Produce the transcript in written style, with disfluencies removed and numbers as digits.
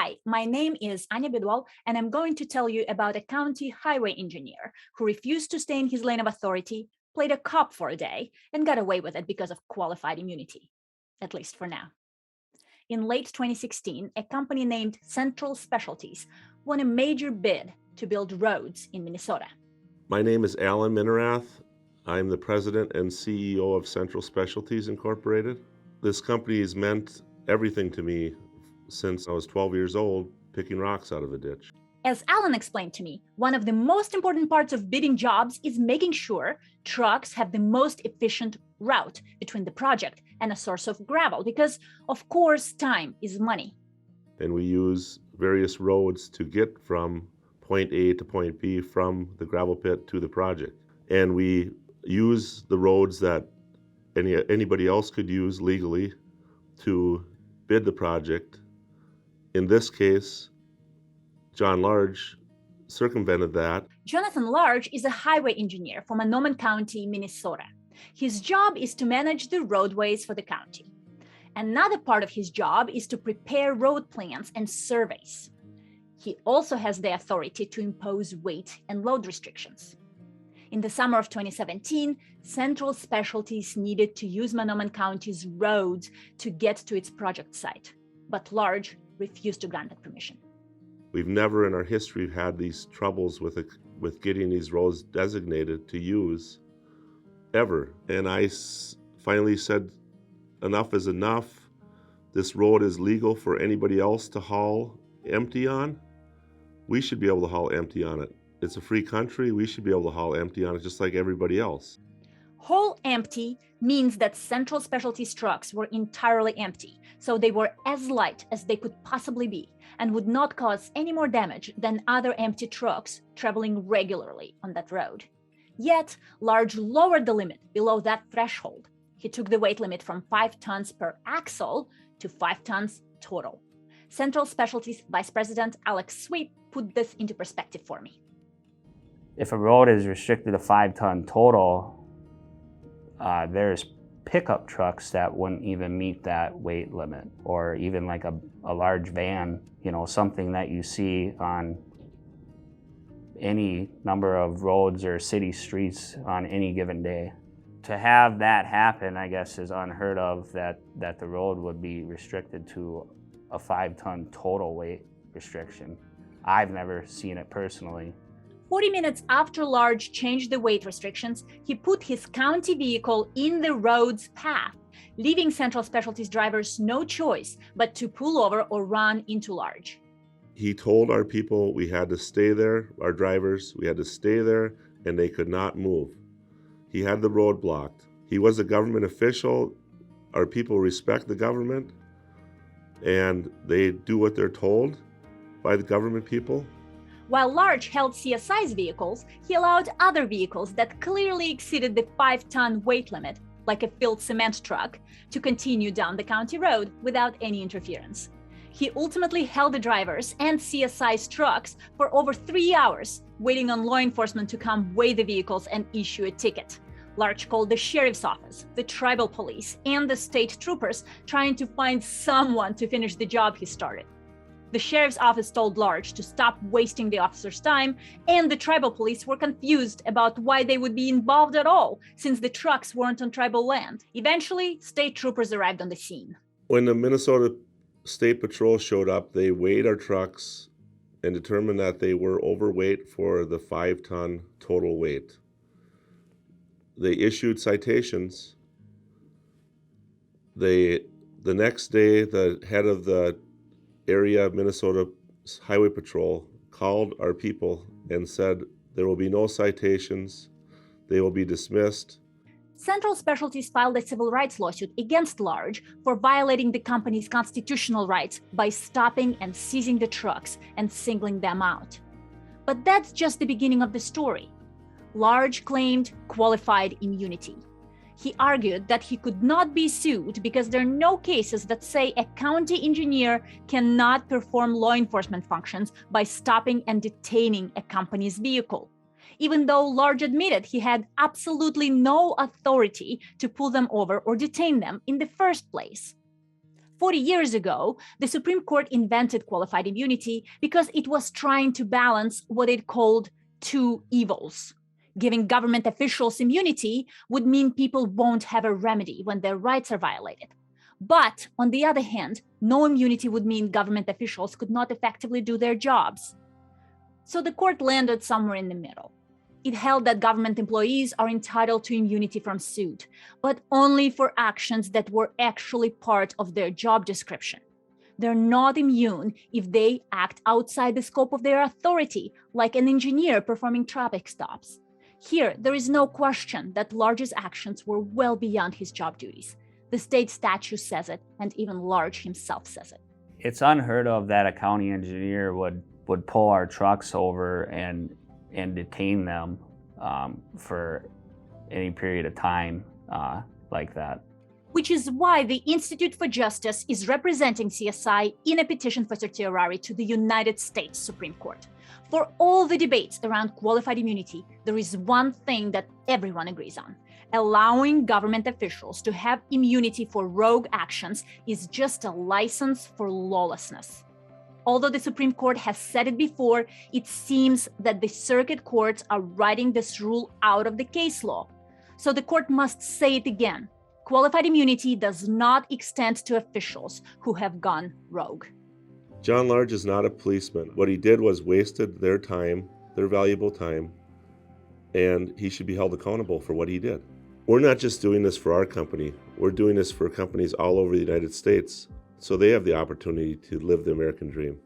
Hi, my name is Anya Bidwal, and I'm going to tell you about a county highway engineer who refused to stay in his lane of authority, played a cop for a day, and got away with it because of qualified immunity, at least for now. In late 2016, a company named Central Specialties won a major bid to build roads in Minnesota. My name is Alan Minerath. I'm the president and CEO of Central Specialties Incorporated. This company has meant everything to me since I was 12 years old, picking rocks out of a ditch. As Alan explained to me, one of the most important parts of bidding jobs is making sure trucks have the most efficient route between the project and a source of gravel, because, of course, time is money. And we use various roads to get from point A to point B from the gravel pit to the project. And we use the roads that anybody else could use legally to bid the project. In this case, John Large circumvented that. Jonathan Large is a highway engineer from Monoman County, Minnesota. His job is to manage the roadways for the county. Another part of his job is to prepare road plans and surveys. He also has the authority to impose weight and load restrictions. In the summer of 2017, Central Specialties needed to use Monoman County's roads to get to its project site, but Large refused to grant that permission. We've never in our history had these troubles with getting these roads designated to use, ever. And I finally said, enough is enough. This road is legal for anybody else to haul empty on. We should be able to haul empty on it. It's a free country. We should be able to haul empty on it just like everybody else. Haul empty means that Central Specialties trucks were entirely empty, so they were as light as they could possibly be and would not cause any more damage than other empty trucks traveling regularly on that road. Yet, Large lowered the limit below that threshold. He took the weight limit from 5 tons per axle to 5 tons total. Central Specialties Vice President Alex Sweet put this into perspective for me. If a road is restricted to 5-ton total, there's pickup trucks that wouldn't even meet that weight limit, or even like a large van, something that you see on any number of roads or city streets on any given day. To have that happen, I guess, is unheard of, that the road would be restricted to a 5-ton total weight restriction. I've never seen it personally. 40 minutes after Large changed the weight restrictions, he put his county vehicle in the road's path, leaving Central Specialties drivers no choice but to pull over or run into Large. He told our people we had to stay there, our drivers, we had to stay there, and they could not move. He had the road blocked. He was a government official. Our people respect the government, and they do what they're told by the government people. While Large held CSI's vehicles, he allowed other vehicles that clearly exceeded the 5-ton weight limit, like a filled cement truck, to continue down the county road without any interference. He ultimately held the drivers and CSI's trucks for over 3 hours, waiting on law enforcement to come weigh the vehicles and issue a ticket. Large called the sheriff's office, the tribal police, and the state troopers, trying to find someone to finish the job he started. The sheriff's office told Large to stop wasting the officer's time, and the tribal police were confused about why they would be involved at all, since the trucks weren't on tribal land. Eventually, state troopers arrived on the scene. When the Minnesota State Patrol showed up, they weighed our trucks and determined that they were overweight for the 5-ton total weight. They issued citations. The next day, the head of the area of Minnesota Highway Patrol called our people and said there will be no citations, they will be dismissed. Central Specialties filed a civil rights lawsuit against Large for violating the company's constitutional rights by stopping and seizing the trucks and singling them out. But that's just the beginning of the story. Large claimed qualified immunity. He argued that he could not be sued because there are no cases that say a county engineer cannot perform law enforcement functions by stopping and detaining a company's vehicle, even though Large admitted he had absolutely no authority to pull them over or detain them in the first place. 40 years ago, the Supreme Court invented qualified immunity because it was trying to balance what it called two evils. Giving government officials immunity would mean people won't have a remedy when their rights are violated. But on the other hand, no immunity would mean government officials could not effectively do their jobs. So the court landed somewhere in the middle. It held that government employees are entitled to immunity from suit, but only for actions that were actually part of their job description. They're not immune if they act outside the scope of their authority, like an engineer performing traffic stops. Here, there is no question that Large's actions were well beyond his job duties. The state statute says it, and even Large himself says it. It's unheard of that a county engineer would pull our trucks over and detain them for any period of time like that. Which is why the Institute for Justice is representing CSI in a petition for certiorari to the United States Supreme Court. For all the debates around qualified immunity, there is one thing that everyone agrees on. Allowing government officials to have immunity for rogue actions is just a license for lawlessness. Although the Supreme Court has said it before, it seems that the circuit courts are writing this rule out of the case law. So the court must say it again. Qualified immunity does not extend to officials who have gone rogue. John Large is not a policeman. What he did was wasted their time, their valuable time, and he should be held accountable for what he did. We're not just doing this for our company. We're doing this for companies all over the United States, so they have the opportunity to live the American dream.